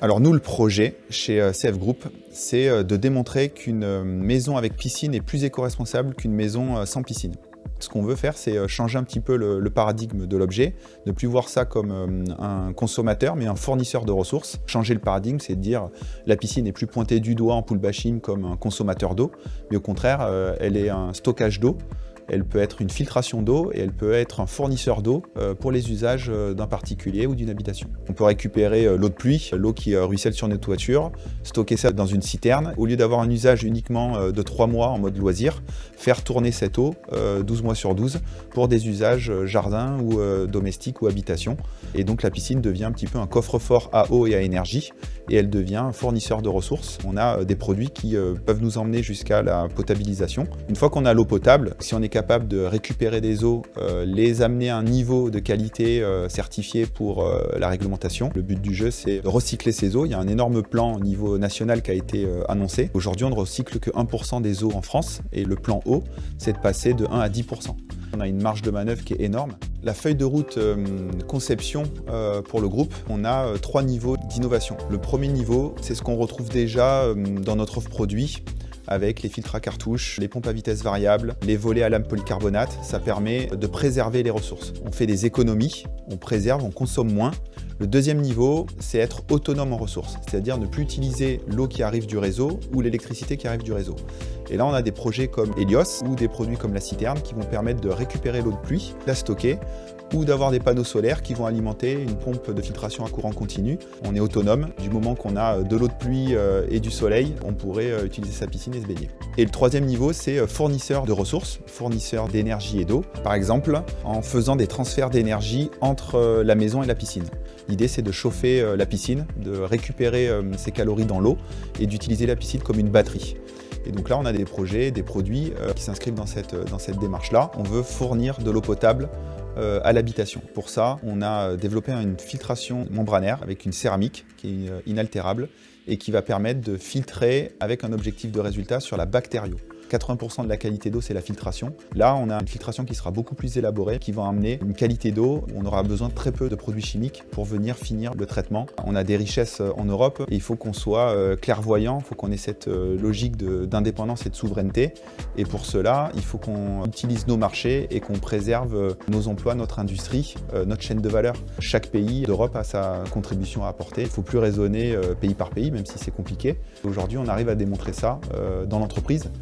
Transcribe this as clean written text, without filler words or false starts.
Alors nous, le projet chez CF Group, c'est de démontrer qu'une maison avec piscine est plus éco-responsable qu'une maison sans piscine. Ce qu'on veut faire, c'est changer un petit peu le paradigme de l'objet, ne plus voir ça comme un consommateur, mais un fournisseur de ressources. Changer le paradigme, c'est de dire la piscine n'est plus pointée du doigt en pool bashing comme un consommateur d'eau, mais au contraire, elle est un stockage d'eau. Elle peut être une filtration d'eau et elle peut être un fournisseur d'eau pour les usages d'un particulier ou d'une habitation. On peut récupérer l'eau de pluie, l'eau qui ruisselle sur nos toitures, stocker ça dans une citerne. Au lieu d'avoir un usage uniquement de 3 mois en mode loisir, faire tourner cette eau 12 mois sur 12 pour des usages jardin ou domestiques ou habitation. Et donc la piscine devient un petit peu un coffre-fort à eau et à énergie et elle devient un fournisseur de ressources. On a des produits qui peuvent nous emmener jusqu'à la potabilisation. Une fois qu'on a l'eau potable, si on est capable de récupérer des eaux, les amener à un niveau de qualité certifié pour la réglementation. Le but du jeu, c'est de recycler ces eaux. Il y a un énorme plan au niveau national qui a été annoncé. Aujourd'hui, on ne recycle que 1% des eaux en France et le plan eau, c'est de passer de 1 à 10%. On a une marge de manœuvre qui est énorme. La feuille de route conception pour le groupe, on a 3 niveaux d'innovation. Le premier niveau, c'est ce qu'on retrouve déjà dans notre offre produit, avec les filtres à cartouches, les pompes à vitesse variable, les volets à lame polycarbonate. Ça permet de préserver les ressources. On fait des économies, on préserve, on consomme moins. Le deuxième niveau, c'est être autonome en ressources, c'est-à-dire ne plus utiliser l'eau qui arrive du réseau ou l'électricité qui arrive du réseau. Et là, on a des projets comme Helios ou des produits comme la citerne qui vont permettre de récupérer l'eau de pluie, la stocker, ou d'avoir des panneaux solaires qui vont alimenter une pompe de filtration à courant continu. On est autonome. Du moment qu'on a de l'eau de pluie et du soleil, on pourrait utiliser sa piscine et se baigner. Et le troisième niveau, c'est fournisseur de ressources, fournisseur d'énergie et d'eau. Par exemple, en faisant des transferts d'énergie entre la maison et la piscine. L'idée, c'est de chauffer la piscine, de récupérer ses calories dans l'eau et d'utiliser la piscine comme une batterie. Et donc là, on a des projets, des produits qui s'inscrivent dans cette démarche-là. On veut fournir de l'eau potable à l'habitation. Pour ça, on a développé une filtration membranaire avec une céramique qui est inaltérable et qui va permettre de filtrer avec un objectif de résultat sur la bactério. 80% de la qualité d'eau, c'est la filtration. Là, on a une filtration qui sera beaucoup plus élaborée, qui va amener une qualité d'eau où on aura besoin de très peu de produits chimiques pour venir finir le traitement. On a des richesses en Europe et il faut qu'on soit clairvoyant, il faut qu'on ait cette logique d'indépendance et de souveraineté. Et pour cela, il faut qu'on utilise nos marchés et qu'on préserve nos emplois, notre industrie, notre chaîne de valeur. Chaque pays d'Europe a sa contribution à apporter. Il ne faut plus raisonner pays par pays, même si c'est compliqué. Aujourd'hui, on arrive à démontrer ça dans l'entreprise.